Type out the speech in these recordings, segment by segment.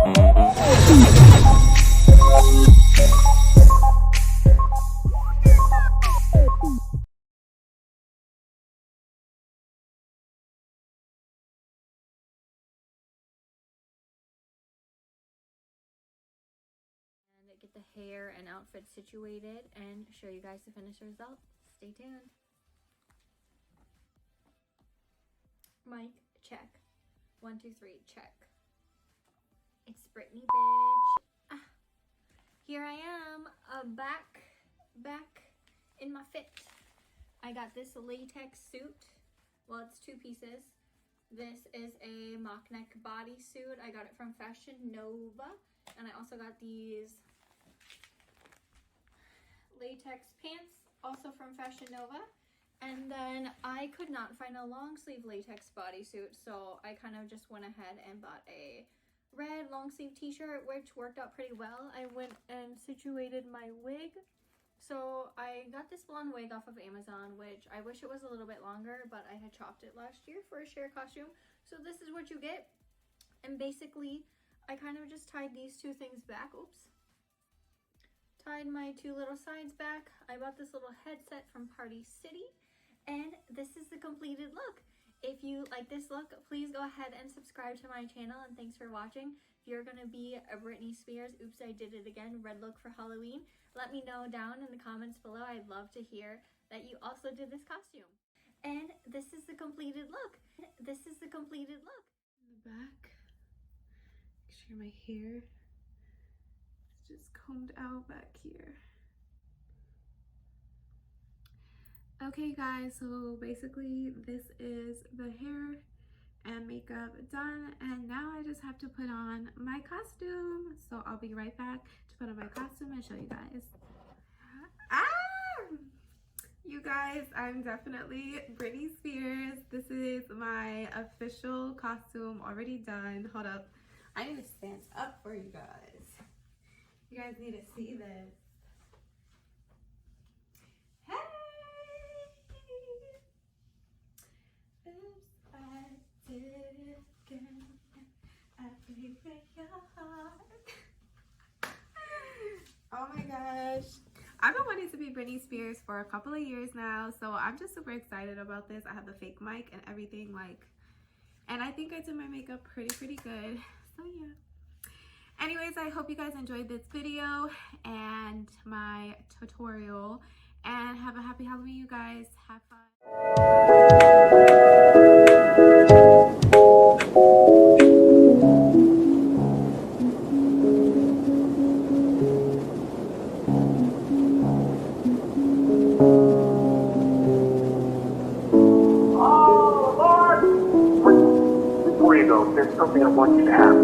Get the hair and outfit situated and show you guys the finished result. Stay tuned. Mic check. 1 2 3 check. It's Britney, bitch. Here I am, back in my fit. I got this latex suit. Well, it's 2 pieces. This is a mock neck bodysuit. I got it from Fashion Nova, and I also got these latex pants, also from Fashion Nova. And then I could not find a long sleeve latex bodysuit, so I kind of just went ahead and bought a red long sleeve t-shirt, which worked out pretty well. I went and situated my wig. So I got this blonde wig off of Amazon, which I wish it was a little bit longer, but I had chopped it last year for a share costume. So this is what you get. And basically I kind of just tied these 2 things back. Oops. Tied my 2 little sides back. I bought this little headset from Party City, and this is the completed look. If you like this look, please go ahead and subscribe to my channel, and thanks for watching. If you're gonna be a Britney Spears, oops, I did it again, red look for Halloween, let me know down in the comments below. I'd love to hear that you also did this costume. And this is the completed look. This is the completed look. In the back, make sure my hair just combed out back here. Okay guys, so basically this is the hair and makeup done, and now I just have to put on my costume. So I'll be right back to put on my costume and show you guys. You guys, I'm definitely Britney Spears. This is my official costume already done. Hold up, I need to stand up for you guys. You guys need to see this. Hey! Oops, I did it again. I break your heart. Oh my gosh. I've been wanting to be Britney Spears for a couple of years now, so I'm just super excited about this. I have the fake mic and everything, and I think I did my makeup pretty good. So yeah. Anyways, I hope you guys enjoyed this video and my tutorial, and have a happy Halloween, you guys. Have fun. Oh, Lord! Before you go, there's something I want you to have.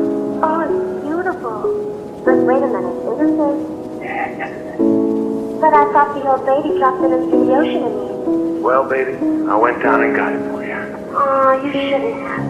Oh, it's beautiful. But wait a minute, isn't it? Yes, it is. But I thought the old lady dropped it into the ocean again. Well, baby, I went down and got it for you. Oh, you shouldn't have.